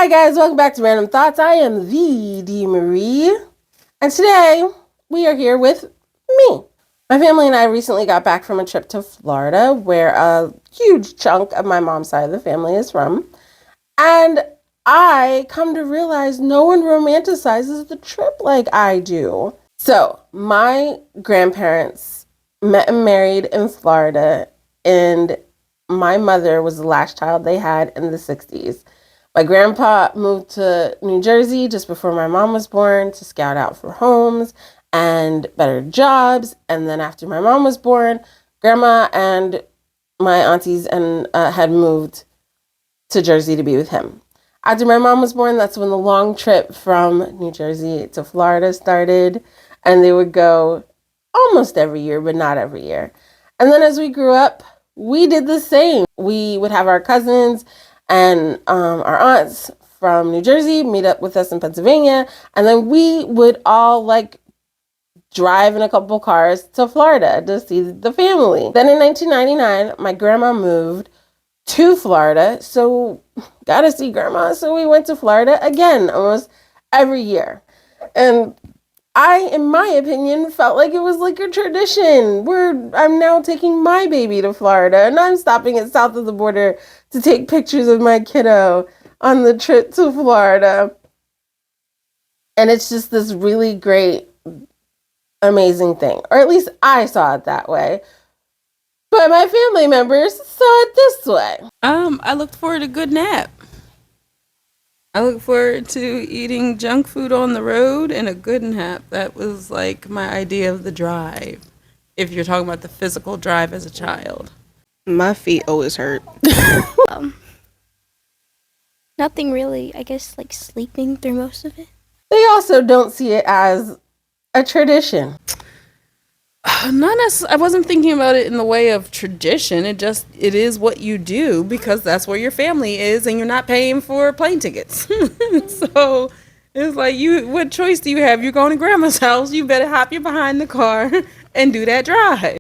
Hi guys, welcome back to Random Thoughts. I am the D. Marie, and today we are here with me. My family and I recently got back from a trip to Florida, where a huge chunk of my mom's side of the family is from, and I come to realize no one romanticizes the trip like I do. So, my grandparents met and married in Florida, and my mother was the last child they had in the 60s. My grandpa moved to New Jersey just before my mom was born to scout out for homes and better jobs. And then after my mom was born, grandma and my aunties and had moved to Jersey to be with him. After my mom was born, that's when the long trip from New Jersey to Florida started. And they would go almost every year, but not every year. And then as we grew up, we did the same. We would have our cousins and our aunts from New Jersey meet up with us in Pennsylvania. And then we would all drive in a couple cars to Florida to see the family. Then in 1999, my grandma moved to Florida. So got to see grandma. So we went to Florida again almost every year. And I, in my opinion, felt like it was like a tradition. I'm now taking my baby to Florida, and I'm stopping at south of the border to take pictures of my kiddo on the trip to Florida. And it's just this really great, amazing thing. Or at least I saw it that way. But my family members saw it this way. I looked forward to a good nap. I look forward to eating junk food on the road and a good nap. That was like my idea of the drive. If you're talking about the physical drive as a child. My feet always hurt. Um, Nothing really. I guess like sleeping through most of it. They also don't see it as a tradition. Not necessarily. I wasn't thinking about it in the way of tradition. It is what you do because that's where your family is, and you're not paying for plane tickets. So it's like, what choice do you have? You're going to grandma's house. You better hop you behind the car and do that drive.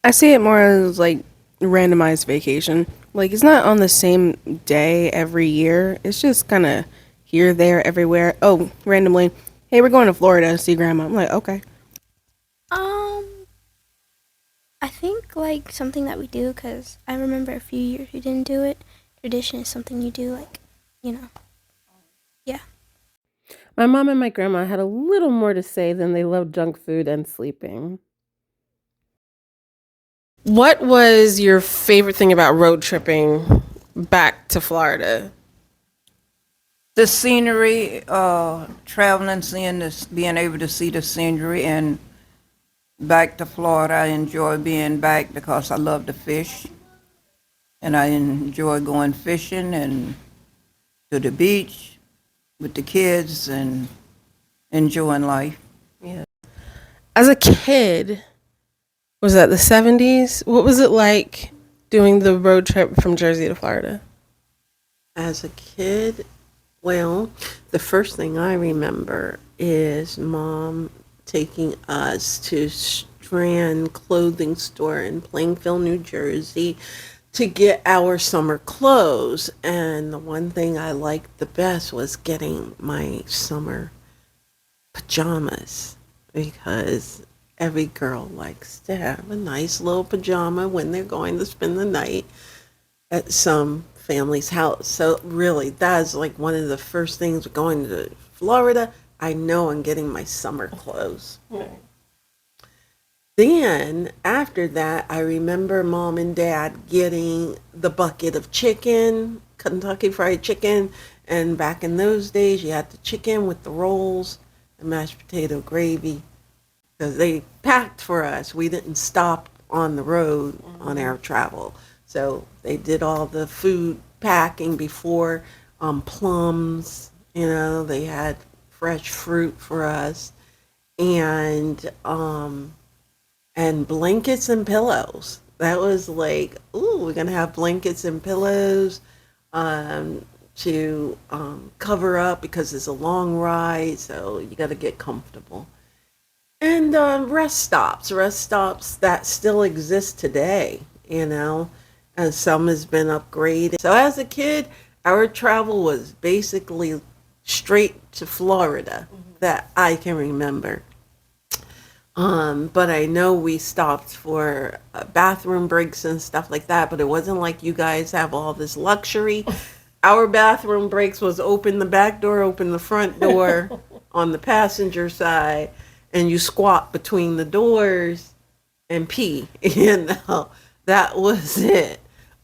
I see it more as like randomized vacation. Like it's not on the same day every year. It's just kind of here, there, everywhere. Oh, randomly, hey, we're going to Florida to see grandma. I'm like, okay. I think like something that we do because I remember a few years we didn't do it. Tradition is something you do, like, you know. Yeah. My mom and my grandma had a little more to say than they loved junk food and sleeping. What was your favorite thing about road tripping back to Florida? The scenery, traveling, seeing this, being able to see the scenery, and back to Florida, I enjoy being back because I love to fish, and I enjoy going fishing and to the beach with the kids and enjoying life. Yeah. As a kid, was that the 70s? What was it like doing the road trip from Jersey to Florida? As a kid, well, the first thing I remember is mom taking us to Strand Clothing Store in Plainfield, New Jersey to get our summer clothes. And the one thing I liked the best was getting my summer pajamas because every girl likes to have a nice little pajama when they're going to spend the night at some family's house. So really, that is like one of the first things going to Florida. I know I'm getting my summer clothes. Right. Then after that, I remember mom and dad getting the bucket of chicken, Kentucky Fried Chicken. And back in those days, you had the chicken with the rolls and mashed potato gravy because they packed for us. We didn't stop on the road on our travel. So they did all the food packing before, plums, they had fresh fruit for us, and blankets and pillows. That was like, ooh, we're gonna have blankets and pillows to cover up because it's a long ride, so you got to get comfortable. And rest stops that still exist today, and some has been upgraded. So as a kid, our travel was basically straight to Florida that I can remember. But I know we stopped for bathroom breaks and stuff like that, but it wasn't like you guys have all this luxury. Our bathroom breaks was open the back door, open the front door on the passenger side, and you squat between the doors and pee. That was it.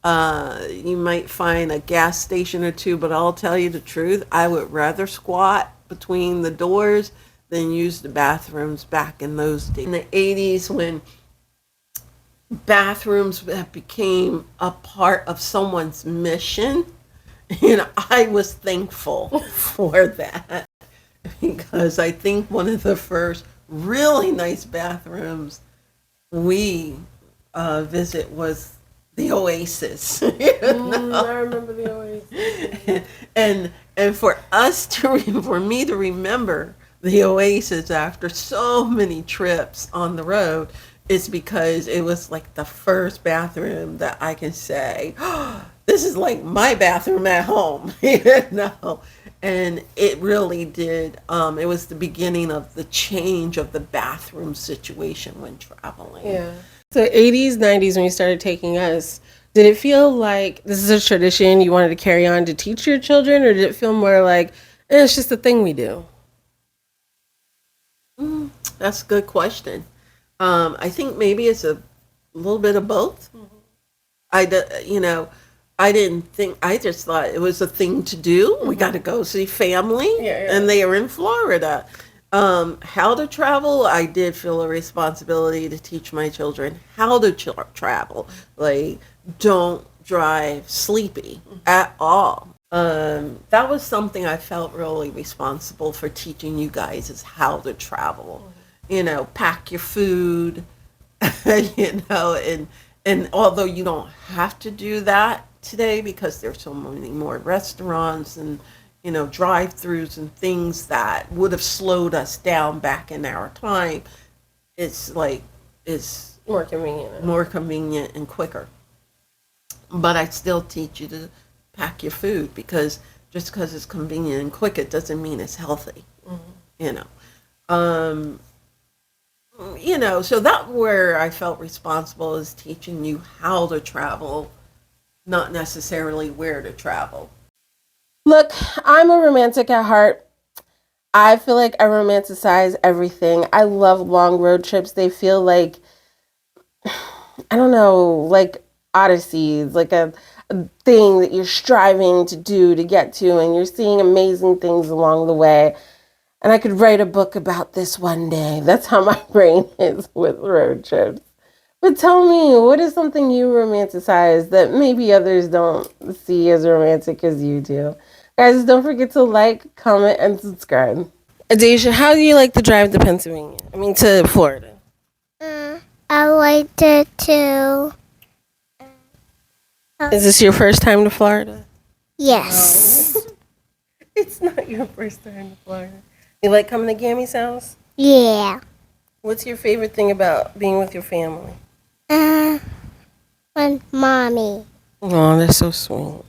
You might find a gas station or two, but I'll tell you the truth, I would rather squat between the doors than use the bathrooms back in those days. In the 80s, when bathrooms became a part of someone's mission, I was thankful for that, because I think one of the first really nice bathrooms we visit was the Oasis. I remember the Oasis. And for for me to remember the Oasis after so many trips on the road, is because it was like the first bathroom that I can say, oh, this is like my bathroom at home, And it really did. It was the beginning of the change of the bathroom situation when traveling. Yeah. So 80s, 90s, when you started taking us, did it feel like this is a tradition you wanted to carry on to teach your children, or did it feel more like it's just a thing we do? That's a good question. I think maybe it's a little bit of both. I didn't think, I just thought it was a thing to do. We got to go see family, and they are in Florida. How to travel, I did feel a responsibility to teach my children how to travel. Like, don't drive sleepy at all. That was something I felt really responsible for teaching you guys, is how to travel. Pack your food, and although you don't have to do that today because there's so many more restaurants and drive-throughs and things that would have slowed us down back in our time, it's More convenient. more convenient and quicker. But I still teach you to pack your food, because just because it's convenient and quick, it doesn't mean it's healthy. So that's where I felt responsible, is teaching you how to travel, not necessarily where to travel. Look, I'm a romantic at heart. I feel like I romanticize everything. I love long road trips. They feel like, I don't know, like odysseys, like a thing that you're striving to do, to get to, and you're seeing amazing things along the way. And I could write a book about this one day. That's how my brain is with road trips. But tell me, what is something you romanticize that maybe others don't see as romantic as you do? Guys, don't forget to like, comment, and subscribe. Adesha, how do you like to drive to Pennsylvania? To Florida. I liked it too. Is this your first time to Florida? Yes. It's not your first time to Florida. You like coming to Gammy's house? Yeah. What's your favorite thing about being with your family? And mommy. Oh, that's so sweet.